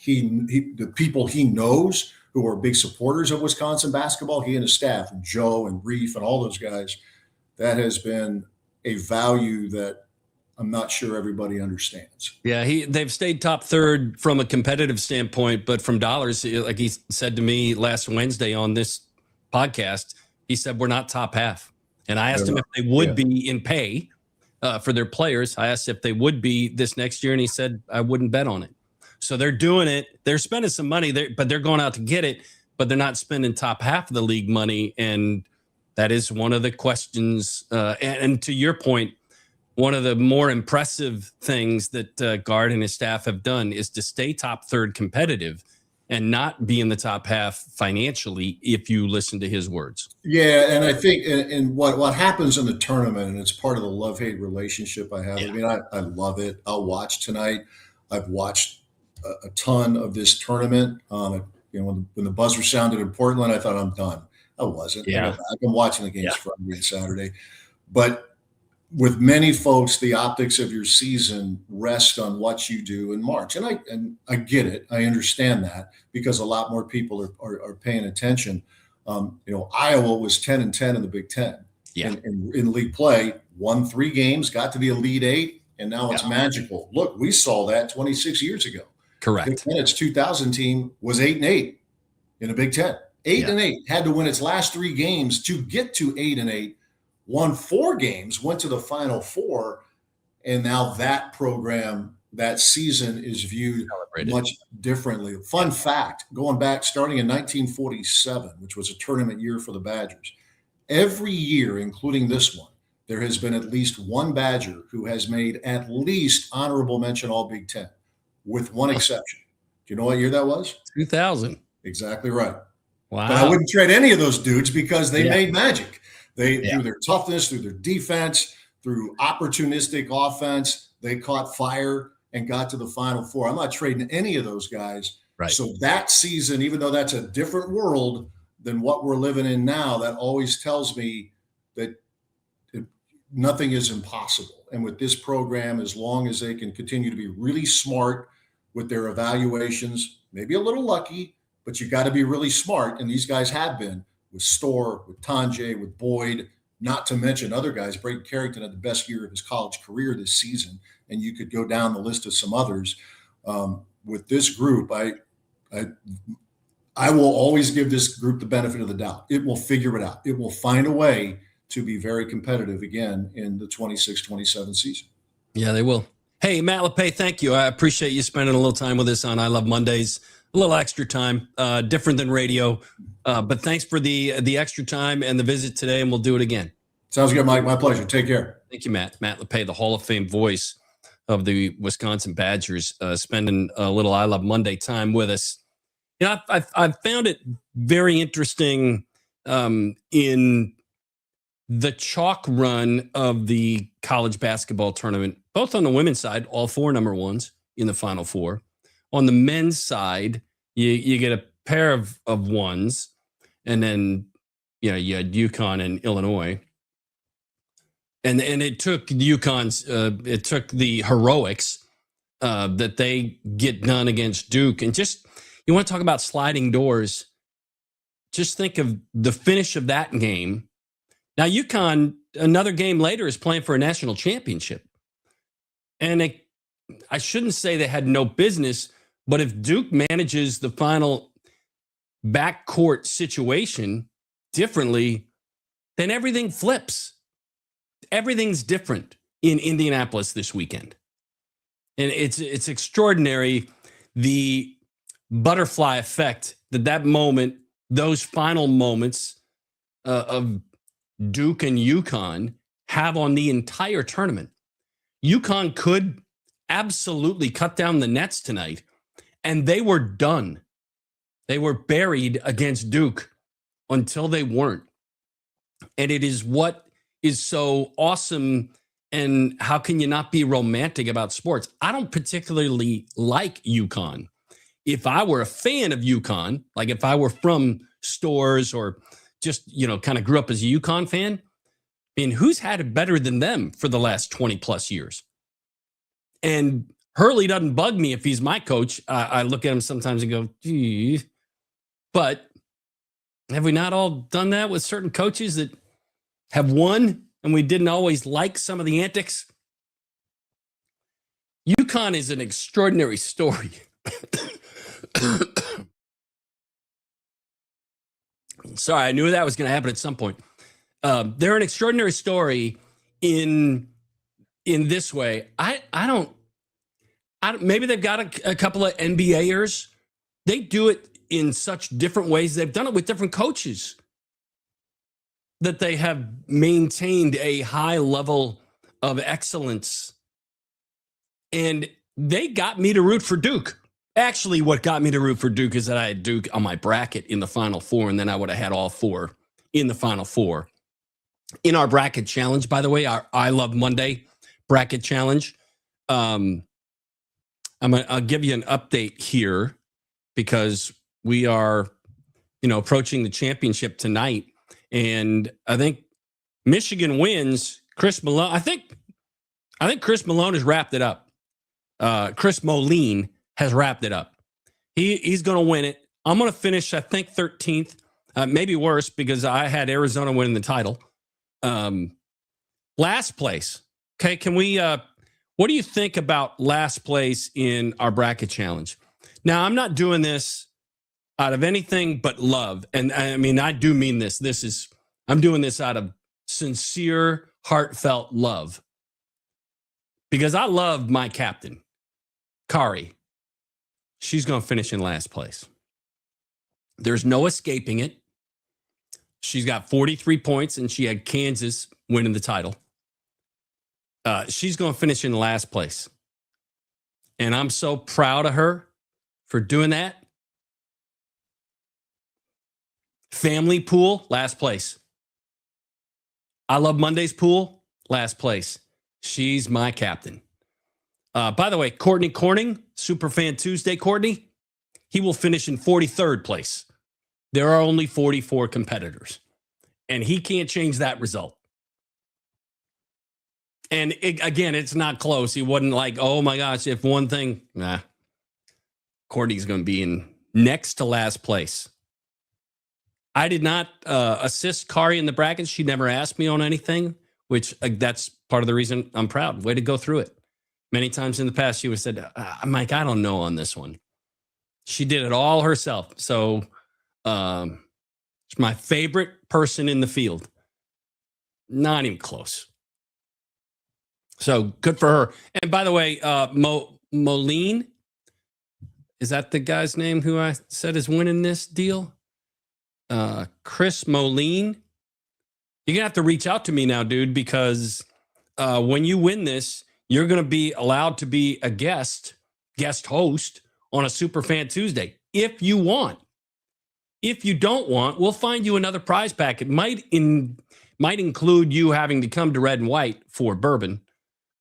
the people he knows who are big supporters of Wisconsin basketball, he and his staff, and Joe and Reef and all those guys, that has been a value that I'm not sure everybody understands. Yeah, they've stayed top third from a competitive standpoint, but from dollars, like he said to me last Wednesday on this podcast, he said, we're not top half. And I asked him if they would be in pay for their players. I asked if they would be this next year, and he said, I wouldn't bet on it. So they're doing it. They're spending some money, but they're going out to get it, but they're not spending top half of the league money. And That is one of the questions. And to your point, one of the more impressive things that Gard and his staff have done is to stay top third competitive and not be in the top half financially, if you listen to his words. Yeah, and I think and what happens in the tournament, and it's part of the love-hate relationship I have. Yeah. I mean, I love it. I'll watch tonight. I've watched a ton of this tournament. When the buzzer sounded in Portland, I thought I'm done. I wasn't. Yeah. I've been watching the games Friday and Saturday. But with many folks, the optics of your season rest on what you do in March. And I get it. I understand that because a lot more people are paying attention. Iowa was 10-10 in the Big Ten. Yeah. In league play, won 3 games, got to the Elite Eight, and now it's magical. Look, we saw that 26 years ago. Correct. Big Ten, its 2000 team was 8-8 in the Big Ten. 8-8, had to win its last 3 games to get to 8-8. Won 4 games, went to the Final Four, and now that program, that season is viewed much differently. Fun fact, going back, starting in 1947, which was a tournament year for the Badgers, every year, including this one, there has been at least one Badger who has made at least honorable mention All Big Ten, with one exception. Do you know what year that was? 2000. Exactly right. Wow. But I wouldn't trade any of those dudes because they made magic. Through their toughness, through their defense, through opportunistic offense, they caught fire and got to the Final Four. I'm not trading any of those guys. Right. So that season, even though that's a different world than what we're living in now, that always tells me that nothing is impossible. And with this program, as long as they can continue to be really smart with their evaluations, maybe a little lucky, but you got to be really smart. And these guys have been. With Storr, with Tanjay, with Boyd, not to mention other guys. Braden Carrington had the best year of his college career this season, and you could go down the list of some others. With this group, I will always give this group the benefit of the doubt. It will figure it out. It will find a way to be very competitive again in the 26-27 season. Yeah, they will. Hey, Matt LePay, thank you. I appreciate you spending a little time with us on I Love Mondays. A little extra time, different than radio. But thanks for the extra time and the visit today, and we'll do it again. Sounds good, Mike. My pleasure. Take care. Thank you, Matt. Matt LePay, the Hall of Fame voice of the Wisconsin Badgers, spending a little I Love Monday time with us. You know, I've found it very interesting in the chalk run of the college basketball tournament, both on the women's side, all 4 number ones in the Final Four. On the men's side, you get a pair of ones, and then you had UConn and Illinois, and it took UConn's it took the heroics that they get done against Duke, and just you want to talk about sliding doors. Just think of the finish of that game. Now UConn, another game later, is playing for a national championship, and I shouldn't say they had no business. But if Duke manages the final backcourt situation differently, then everything flips. Everything's different in Indianapolis this weekend. And it's extraordinary, the butterfly effect that moment, those final moments of Duke and UConn have on the entire tournament. UConn could absolutely cut down the nets tonight. And they were done. They were buried against Duke until they weren't. And it is what is so awesome. And how can you not be romantic about sports? I don't particularly like UConn. If I were a fan of UConn, like if I were from Stores or just, kind of grew up as a UConn fan, I mean, who's had it better than them for the last 20 plus years? And Hurley doesn't bug me if he's my coach. I look at him sometimes and go, gee. But have we not all done that with certain coaches that have won and we didn't always like some of the antics? UConn is an extraordinary story. Sorry, I knew that was going to happen at some point. They're an extraordinary story in this way. I don't. Maybe they've got a couple of NBAers. They do it in such different ways. They've done it with different coaches. that they have maintained a high level of excellence. And they got me to root for Duke. Actually, what got me to root for Duke is that I had Duke on my bracket in the Final Four, and then I would have had all four in the Final Four. In our bracket challenge, by the way, our I Love Monday bracket challenge, I'll give you an update here because we are, approaching the championship tonight. And I think Michigan wins. Chris Malone, I think Chris Malone has wrapped it up. Chris Moline has wrapped it up. He's going to win it. I'm going to finish, I think, 13th, maybe worse because I had Arizona winning the title. Last place. Okay, can we? What do you think about last place in our bracket challenge? Now, I'm not doing this out of anything but love, and I mean, I do mean this. I'm doing this out of sincere, heartfelt love because I love my captain, Kari. She's going to finish in last place. There's no escaping it. She's got 43 points, and she had Kansas winning the title. She's going to finish in last place. And I'm so proud of her for doing that. Family pool, last place. I Love Mondays pool, last place. She's my captain. By the way, Courtney Corning, Superfan Tuesday, Courtney, he will finish in 43rd place. There are only 44 competitors, and he can't change that result. And again, it's not close. He wasn't like, oh my gosh, if one thing, Courtney's going to be in next to last place. I did not assist Kari in the brackets. She never asked me on anything, which that's part of the reason I'm proud. Way to go through it. Many times in the past, she was said, Mike, I don't know on this one. She did it all herself. So she's my favorite person in the field. Not even close. So good for her. And by the way, Moline, is that the guy's name who I said is winning this deal? Chris Moline. You're going to have to reach out to me now, dude, because when you win this, you're going to be allowed to be a guest host on a Superfan Tuesday if you want. If you don't want, we'll find you another prize pack. It might include you having to come to Red and White for bourbon.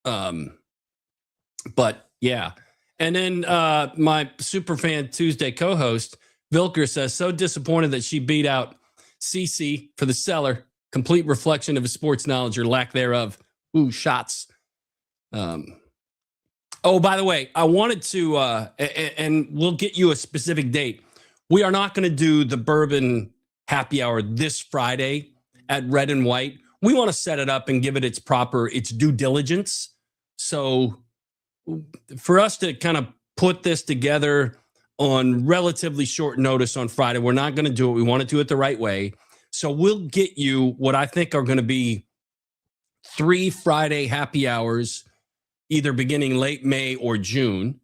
But yeah. And then my Superfan Tuesday co-host, Vilker, says, so disappointed that she beat out CC for the cellar. Complete reflection of his sports knowledge or lack thereof. Ooh, shots. Oh, by the way, I wanted to, and we'll get you a specific date. We are not going to do the bourbon happy hour this Friday at Red and White. We want to set it up and give it its due diligence. So for us to kind of put this together on relatively short notice on Friday, we're not going to do it. We want to do it the right way. So we'll get you what I think are going to be 3 Friday happy hours, either beginning late May or June,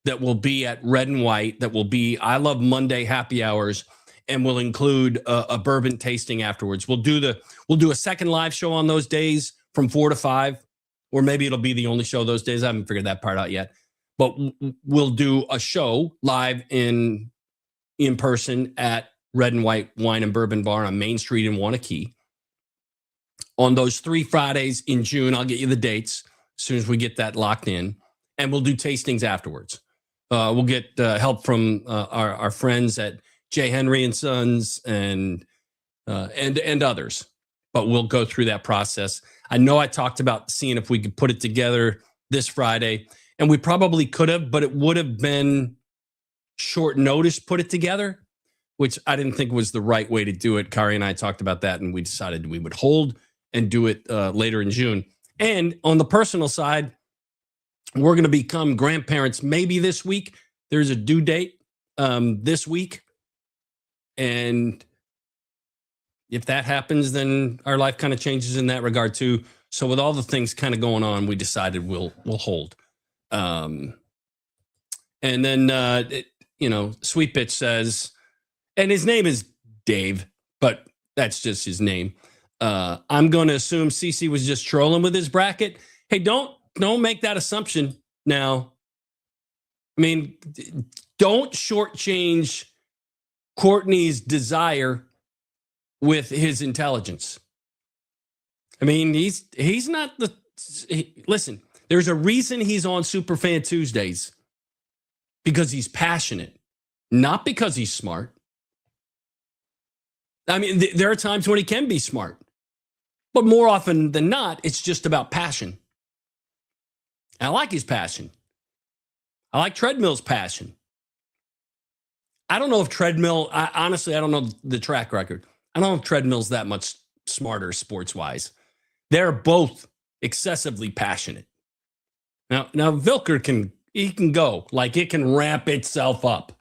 that will be at Red and White, that will be I Love Monday happy hours, and will include a bourbon tasting afterwards. We'll do a second live show on those days from 4 to 5, or maybe it'll be the only show those days. I haven't figured that part out yet. But we'll do a show live in person at Red and White Wine and Bourbon Bar on Main Street in Wanakee. On those 3 Fridays in June, I'll get you the dates as soon as we get that locked in, and we'll do tastings afterwards. We'll get help from our friends at J. Henry and Sons and others, but we'll go through that process. I know I talked about seeing if we could put it together this Friday, and we probably could have, but it would have been short notice put it together, which I didn't think was the right way to do it. Kari and I talked about that, and we decided we would hold and do it later in June. And on the personal side, we're going to become grandparents maybe this week. There's a due date this week. And if that happens, then our life kind of changes in that regard too. So with all the things kind of going on, we decided we'll hold. And then, Sweet Bitch says, and his name is Dave, but that's just his name. I'm going to assume CC was just trolling with his bracket. Hey, don't make that assumption now. I mean, don't shortchange Courtney's desire with his intelligence. I mean, he's not listen, there's a reason he's on Superfan Tuesdays, because he's passionate, not because he's smart. I mean, there are times when he can be smart, but more often than not, it's just about passion. I like his passion. I like Treadmill's passion. I don't know if Treadmill, honestly, I don't know the track record. I don't know if Treadmill's that much smarter sports-wise. They're both excessively passionate. Now Vilker can go. Like, it can ramp itself up.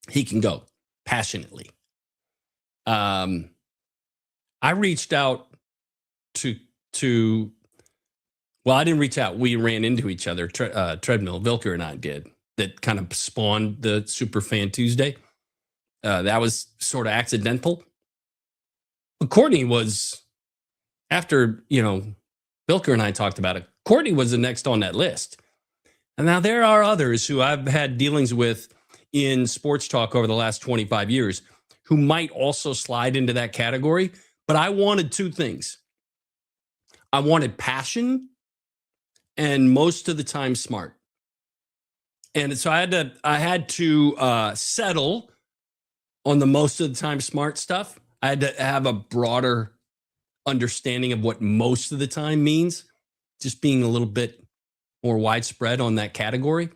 He can go passionately. I reached out to well, I didn't reach out. We ran into each other. Treadmill, Vilker and I did. That kind of spawned the Superfan Tuesday. That was sort of accidental. But Courtney was, after, Vilker and I talked about it, Courtney was the next on that list. And now there are others who I've had dealings with in sports talk over the last 25 years who might also slide into that category. But I wanted two things. I wanted passion and most of the time smart. And so I had to settle on the most of the time smart stuff. I had to have a broader understanding of what most of the time means, just being a little bit more widespread on that category.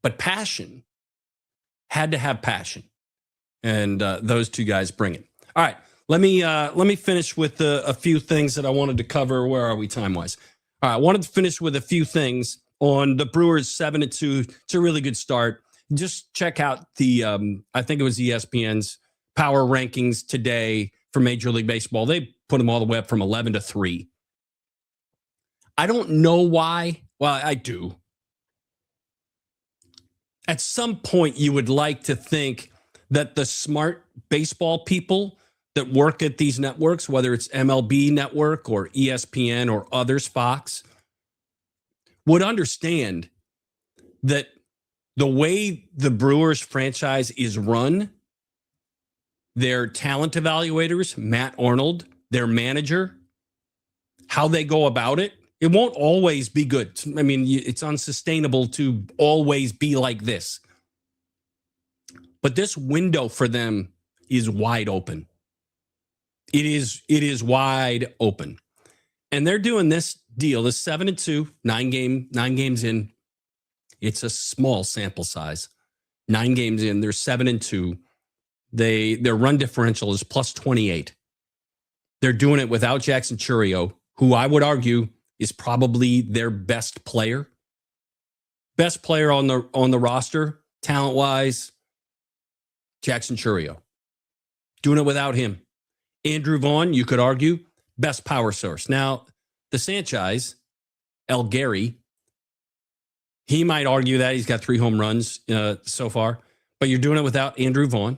But passion, had to have passion. And those two guys bring it. All right, let me finish with a few things that I wanted to cover. Where are we time-wise? All right, I wanted to finish with a few things on the Brewers 7-2. It's a really good start. Just check out the, I think it was ESPN's power rankings today for Major League Baseball. They put them all the way up from 11-3. I don't know why. Well, I do. At some point, you would like to think that the smart baseball people that work at these networks, whether it's MLB Network or ESPN or others, Fox, would understand that the way the Brewers franchise is run, their talent evaluators, Matt Arnold, their manager, how they go about it, it won't always be good. I mean, it's unsustainable to always be like this. But this window for them is wide open. It is wide open. And they're doing this deal, this 7-2, 9 games in. It's a small sample size. 9 games in, they're 7-2. Their run differential is plus 28. They're doing it without Jackson Chourio, who I would argue is probably their best player. Best player on the roster, talent-wise, Jackson Chourio. Doing it without him. Andrew Vaughn, you could argue, best power source. Now, the Sanchez, El Gary, he might argue that he's got 3 home runs so far, but you're doing it without Andrew Vaughn.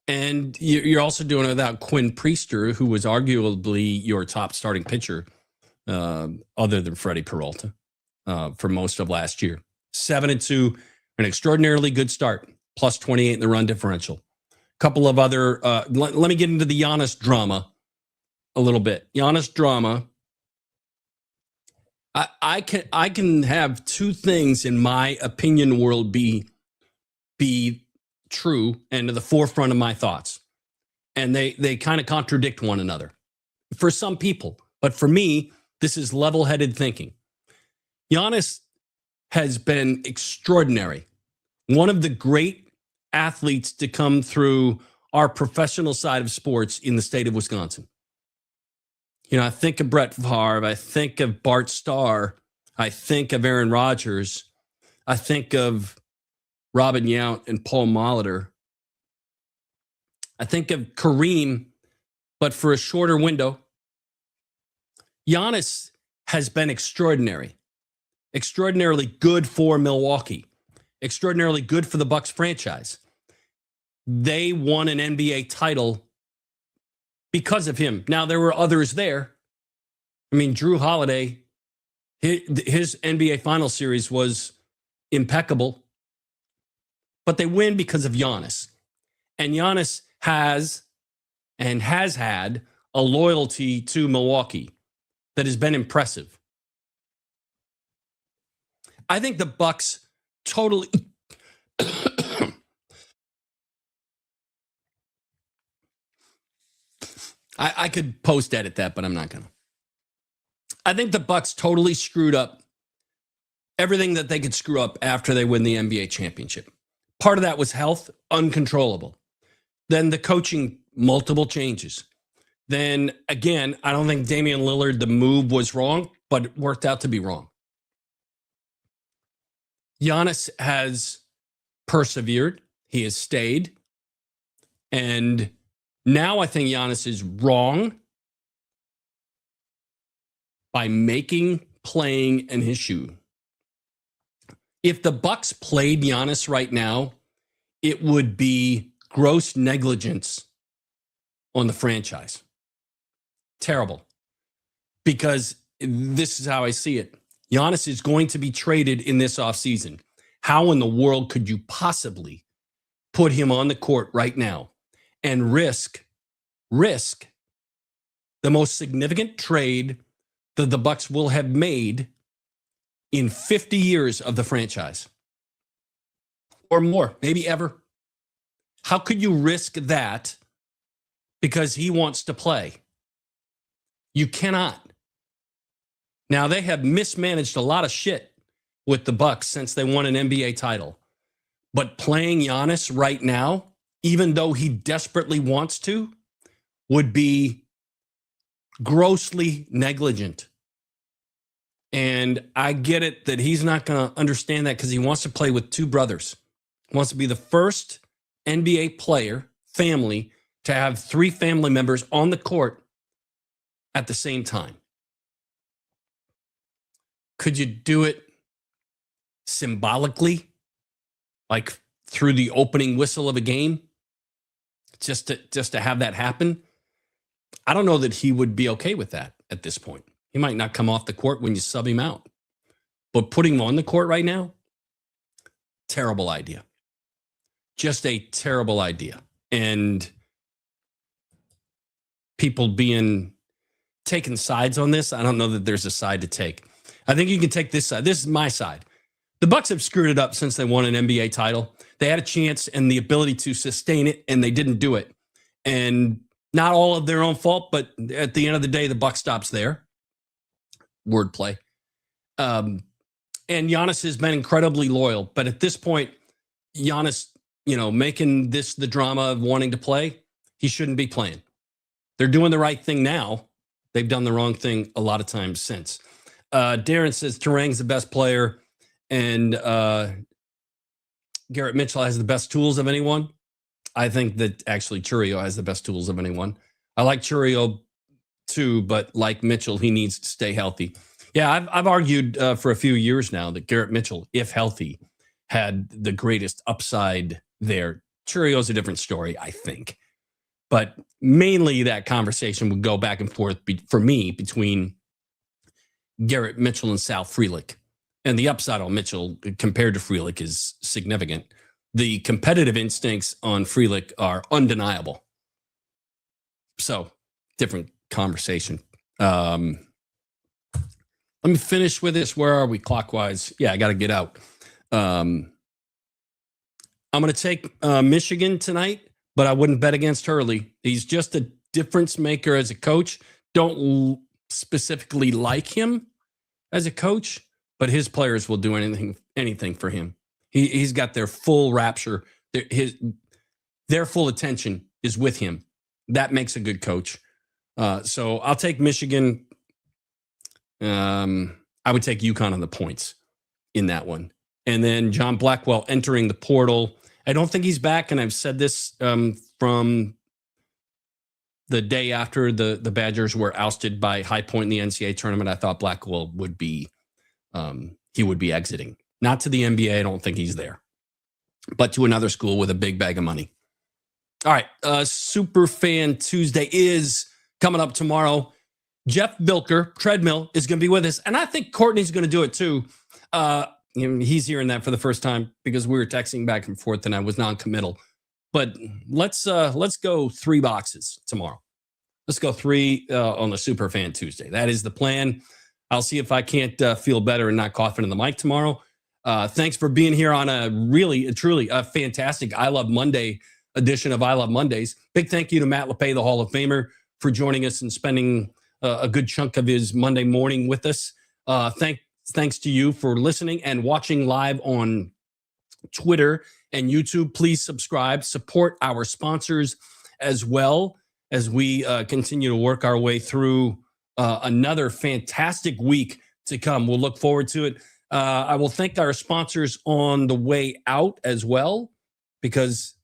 And you're also doing it without Quinn Priester, who was arguably your top starting pitcher, other than Freddie Peralta, for most of last year. 7-2, an extraordinarily good start, plus 28 in the run differential. Couple of other, let me get into the Giannis drama a little bit. Giannis drama. I can have two things in my opinion world be true and to the forefront of my thoughts. And they kind of contradict one another for some people. But for me, this is level-headed thinking. Giannis has been extraordinary. One of the great athletes to come through our professional side of sports in the state of Wisconsin. I think of Brett Favre. I think of Bart Starr. I think of Aaron Rodgers. I think of Robin Yount and Paul Molitor. I think of Kareem, but for a shorter window. Giannis has been extraordinary. Extraordinarily good for Milwaukee. Extraordinarily good for the Bucks franchise. They won an NBA title because of him. Now, there were others there. I mean, Drew Holiday, his NBA Finals series was impeccable, but they win because of Giannis. And Giannis has had a loyalty to Milwaukee that has been impressive. I think the Bucks totally I could post edit that, but I'm not going to. I think the Bucks totally screwed up everything that they could screw up after they win the NBA championship. Part of that was health, uncontrollable. Then the coaching, multiple changes. Then again, I don't think Damian Lillard, the move was wrong, but it worked out to be wrong. Giannis has persevered. He has stayed. And now I think Giannis is wrong by playing in his shoe. If the Bucks played Giannis right now, it would be gross negligence on the franchise. Terrible. Because this is how I see it. Giannis is going to be traded in this offseason. How in the world could you possibly put him on the court right now and risk the most significant trade that the Bucks will have made in 50 years of the franchise? Or more, maybe ever. How could you risk that because he wants to play? You cannot. Now, they have mismanaged a lot of shit with the Bucks since they won an NBA title. But playing Giannis right now, even though he desperately wants to, would be grossly negligent. And I get it that he's not going to understand that because he wants to play with two brothers. He wants to be the first NBA player, family, to have three family members on the court at the same time. Could you do it symbolically, like through the opening whistle of a game, just to have that happen? I don't know that he would be okay with that at this point. He might not come off the court when you sub him out. But putting him on the court right now, terrible idea. Just a terrible idea. And people taking sides on this, I don't know that there's a side to take. I think you can take this side. This is my side. The Bucks have screwed it up since they won an NBA title. They had a chance and the ability to sustain it, and they didn't do it. And not all of their own fault, but at the end of the day, the buck stops there. Wordplay. And Giannis has been incredibly loyal. But at this point, Giannis, making this the drama of wanting to play, he shouldn't be playing. They're doing the right thing now. They've done the wrong thing a lot of times since. Darren says Terang's the best player, and Garrett Mitchell has the best tools of anyone. I think that actually Churio has the best tools of anyone. I like Churio too, but like Mitchell, he needs to stay healthy. Yeah, I've argued for a few years now that Garrett Mitchell, if healthy, had the greatest upside there. Churio's a different story, I think. But mainly that conversation would go back and forth for me between Garrett Mitchell and Sal Frelick. And the upside on Mitchell compared to Frelick is significant. The competitive instincts on Frelick are undeniable. So, different conversation. Let me finish with this. Where are we clockwise? Yeah, I got to get out. I'm going to take Michigan tonight, but I wouldn't bet against Hurley. He's just a difference maker as a coach. Don't specifically like him as a coach, but his players will do anything for him. He's got their full rapture. Their full attention is with him. That makes a good coach. So I'll take Michigan. I would take UConn on the points in that one. And then John Blackwell entering the portal. I don't think he's back, and I've said this from the day after the Badgers were ousted by High Point in the NCAA tournament. I thought Blackwell would be exiting. Not to the NBA. I don't think he's there, but to another school with a big bag of money. All right. Superfan Tuesday is coming up tomorrow. Jeff Bilker, Treadmill, is going to be with us. And I think Courtney's going to do it too. He's hearing that for the first time because we were texting back and forth and I was non-committal. But let's go 3 boxes tomorrow. Let's go 3 on the Superfan Tuesday. That is the plan. I'll see if I can't feel better and not coughing in the mic tomorrow. Thanks for being here on a truly fantastic I Love Monday edition of I Love Mondays. Big thank you to Matt LePay, the Hall of Famer, for joining us and spending a good chunk of his Monday morning with us. Thanks to you for listening and watching live on Twitter and YouTube. Please subscribe, support our sponsors as well as we continue to work our way through another fantastic week to come. We'll look forward to it. I will thank our sponsors on the way out as well, because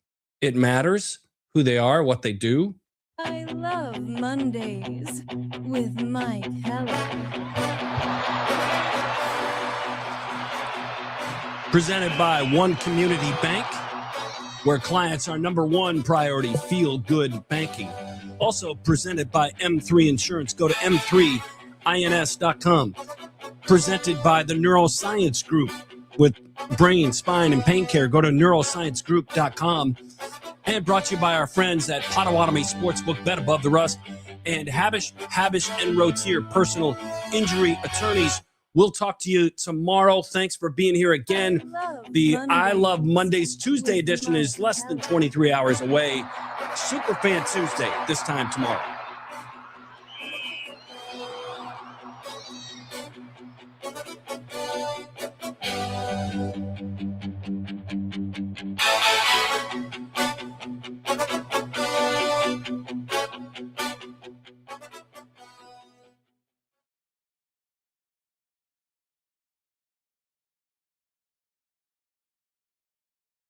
it matters who they are, what they do. I love Mondays with Mike Heller. Presented by One Community Bank, where clients are number one priority, feel good banking. Also presented by M3 Insurance. Go to m3ins.com. Presented by the Neuroscience Group with brain, spine, and pain care. Go to neurosciencegroup.com. And brought to you by our friends at Potawatomi Sportsbook, Bet Above the Rust, and Habish, and Rotier, personal injury attorneys. We'll talk to you tomorrow. Thanks for being here again. I Love Mondays Tuesday edition is less than 23 hours away. Superfan Tuesday this time tomorrow.